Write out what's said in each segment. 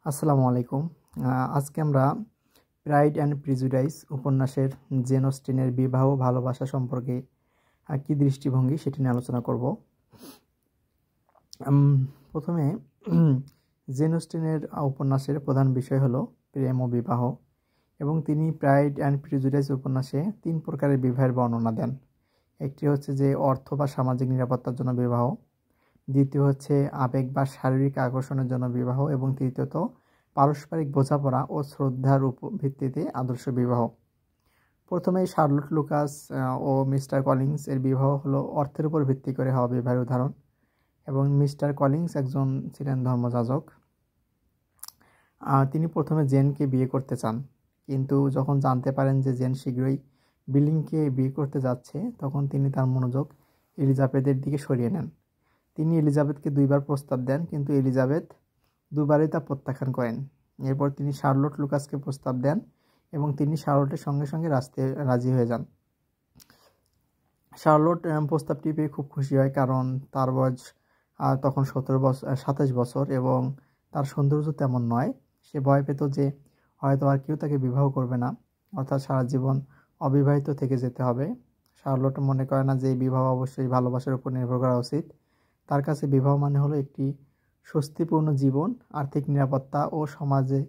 আসসালামু আলাইকুম। আজকে আমরা প্রাইড অ্যান্ড প্রিজুডাইস উপন্যাসের জেন অস্টিনের বিবাহ ভালোবাসা সম্পর্কে কী দৃষ্টিভঙ্গি সেটি নিয়ে আলোচনা করব। প্রথমে জেন অস্টিনের উপন্যাসের প্রধান বিষয় হলো প্রেম ও বিবাহ, এবং তিনি প্রাইড অ্যান্ড প্রিজুডাইস উপন্যাসে 3 প্রকারের বিবাহের বর্ণনা দেন। একটি হচ্ছে যে অর্থ বা সামাজিক নিরাপত্তার জন্য বিবাহ, দ্বিতীয় হচ্ছে আবেগ বা শারীরিক আকর্ষণের জন্য বিবাহ, এবং তৃতীয়ত পারস্পরিক বোঝাপড়া ও শ্রদ্ধার ভিত্তিতে আদর্শ বিবাহ। প্রথমে শার্লট লুকাস ও মিস্টার কলিন্স এর বিবাহ হলো অর্থের উপর ভিত্তি করে হওয়া বিবাহের উদাহরণ, এবং মিস্টার কলিন্স একজন ছিলেন ধর্মযাজক। তিনি প্রথমে জেনকে বিয়ে করতে চান, কিন্তু যখন জানতে পারেন যে জেন শীঘ্রই বিলিংকে বিয়ে করতে যাচ্ছে, তখন তিনি তার মনোযোগ এলিজাবেথের দিকে সরিয়ে নেন। তিনি এলিজাবেথকে 2বার প্রস্তাব দেন, কিন্তু এলিজাবেথ 2বারই তা প্রত্যাখ্যান করেন। এরপর তিনি শার্লট লুকাসকে প্রস্তাব দেন, এবং তিনি শার্লটের সঙ্গে সঙ্গে রাজি হয়ে যান। শার্লট প্রস্তাবটি পেয়ে খুব খুশি হয়, কারণ তার বয়স তখন 27 বছর এবং তার সৌন্দর্য তেমন নয়। সে ভয় পেত যে হয়তো আর কেউ তাকে বিবাহ করবে না, অর্থাৎ সারা জীবন অবিবাহিত থেকে যেতে হবে। শার্লট মনে করে না যে এই বিবাহ অবশ্যই ভালোবাসার উপর নির্ভর করা উচিত। তার কাছে বিবাহ মানে হলো একটি স্বস্তিপূর্ণ জীবন, আর্থিক নিরাপত্তা ও সমাজে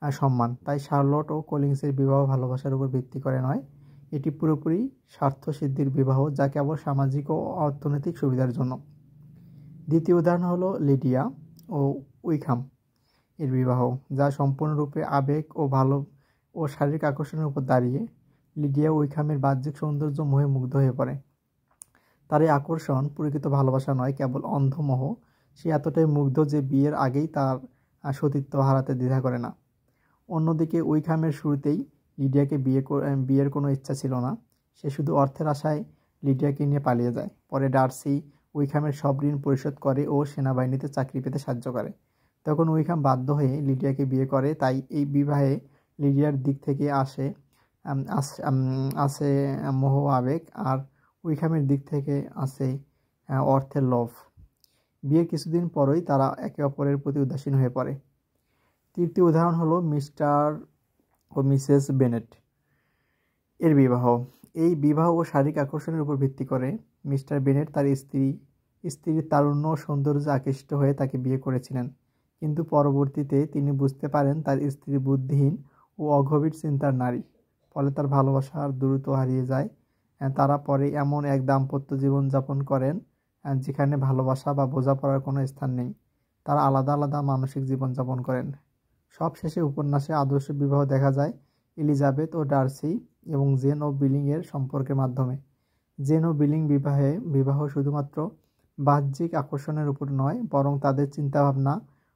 সম্মান। তাই শার্লট ও কলিন্সের বিবাহ ভালোবাসার উপর ভিত্তি করে নয়, এটি পুরোপুরি স্বার্থসিদ্ধির বিবাহ, যা কেবল সামাজিক ও অর্থনৈতিক সুবিধার জন্য। দ্বিতীয় উদাহরণ হলো লিডিয়া ও উইকহাম এর বিবাহ, যা সম্পূর্ণরূপে আবেগ ও শারীরিক আকর্ষণের উপর দাঁড়িয়ে। লিডিয়া উইকহামের বাহ্যিক সৌন্দর্য মোহে মুগ্ধ হয়ে পড়ে। তার এই আকর্ষণ প্রকৃত ভালোবাসা নয়, কেবল অন্ধমোহ। সে এতটাই মুগ্ধ যে বিয়ের আগেই তার সতীত্ব হারাতে দ্বিধা করে না। অন্যদিকে উইকহামের শুরুতেই লিডিয়াকে বিয়ের কোনো ইচ্ছা ছিল না। সে শুধু অর্থের আশায় লিডিয়াকে নিয়ে পালিয়ে যায়। পরে ডার্সি উইকহামের সব ঋণ পরিশোধ করে ও সেনাবাহিনীতে চাকরি পেতে সাহায্য করে। তখন উইকহাম বাধ্য হয়ে লিডিয়াকে বিয়ে করে। তাই এই বিবাহে লিডিয়ার দিক থেকে আসে মোহ আবেগ, আর উইকহামের দিক থেকে আছে অর্থের লোভ। বিয়ের কিছুদিন পরই তারা একে অপরের প্রতি উদাসীন হয়ে পড়ে। তৃতীয় উদাহরণ হলো মিস্টার ও মিসেস বেনেট এর বিবাহ। এই বিবাহ ও শারীরিক আকর্ষণের উপর ভিত্তি করে। মিস্টার বেনেট তার স্ত্রীর তারুণ্য ও সৌন্দর্যে আকৃষ্ট হয়ে তাকে বিয়ে করেছিলেন, কিন্তু পরবর্তীতে তিনি বুঝতে পারেন তার স্ত্রী বুদ্ধিহীন ও অগভীর চিন্তার নারী। ফলে তার ভালোবাসা দ্রুত হারিয়ে যায়। তারা পরে এমন এক দাম্পত্য জীবন যাপন করেন যেখানে ভালোবাসা বা বোঝাপড়ার কোনো স্থান নেই। তারা আলাদা আলাদা মানসিক জীবনযাপন করেন। সবশেষে উপন্যাসে আদর্শ বিবাহ দেখা যায় এলিজাবেথ ও ডার্সি এবং জেন ও বিলিংয়ের সম্পর্কের মাধ্যমে। জেন ও বিলিং বিবাহ শুধুমাত্র বাহ্যিক আকর্ষণের উপর নয়, বরং তাদের চিন্তাভাবনা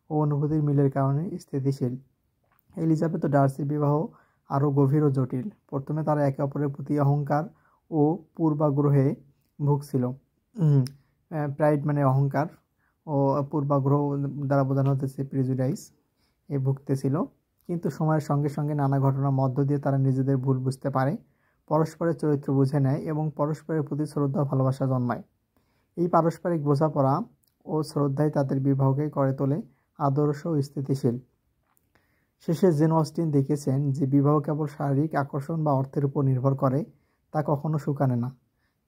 ও অনুভূতির মিলের কারণে স্থিতিশীল। এলিজাবেথ ও ডার্সির বিবাহ আরও গভীর ও জটিল। প্রথমে তারা একে অপরের প্রতি অহংকার ও পূর্বাগ্রহে ভুগছিল। প্রাইড মানে অহংকার, ও পূর্বাগ্রহ দ্বারা বোঝানো হতেছে প্রিজুডাইস ভুগতেছিল। কিন্তু সময়ের সঙ্গে সঙ্গে নানা ঘটনার মধ্য দিয়ে তারা নিজেদের ভুল বুঝতে পারে, পরস্পরের চরিত্র বুঝে নেয় এবং পরস্পরের প্রতি শ্রদ্ধা ভালোবাসা জন্মায়। এই পারস্পরিক বোঝাপড়া ও শ্রদ্ধাই তাদের বিবাহকে করে তোলে আদর্শ ও স্থিতিশীল। শেষে জেন অস্টিন দেখেছেন যে বিবাহ কেবল শারীরিক আকর্ষণ বা অর্থের উপর নির্ভর করে তা কখনো সুখ আনে না,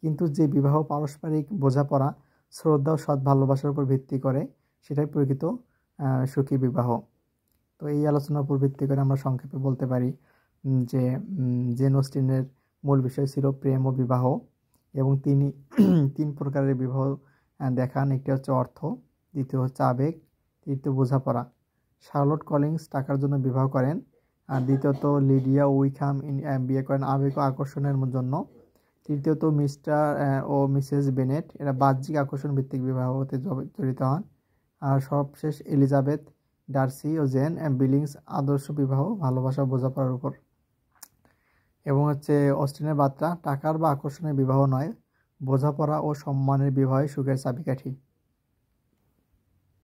কিন্তু যে বিবাহ পারস্পরিক বোঝাপড়া, শ্রদ্ধা ও সৎ ভালোবাসার উপর ভিত্তি করে, সেটাই প্রকৃত সুখী বিবাহ। তো এই আলোচনার উপর ভিত্তি করে আমরা সংক্ষেপে বলতে পারি যে জেন অস্টিনের মূল বিষয় ছিল প্রেম ও বিবাহ, এবং তিনি 3 প্রকারের বিবাহ দেখান। একটি হচ্ছে অর্থ, দ্বিতীয় হচ্ছে আবেগ, তৃতীয় বোঝাপড়া। শার্লট কলিন্স টাকার জন্য বিবাহ করেন, আর দ্বিতীয়ত লিডিয়া উইকহাম বিয়ে করেন আবেগ ও আকর্ষণের জন্য। তৃতীয়ত মিস্টার ও মিসেস বেনেট এরা বাহ্যিক আকর্ষণ ভিত্তিক বিবাহ হতে জড়িত হন। আর সবশেষ এলিজাবেথ, ডার্সি ও জেন বিলিংস আদর্শ বিবাহ, ভালোবাসা বোঝাপড়ার উপর। এবং অস্টিনের বার্তা টাকার বা আকর্ষণের বিবাহ নয়, বোঝাপড়া ও সম্মানের বিবাহে সুখের চাবিকাঠি।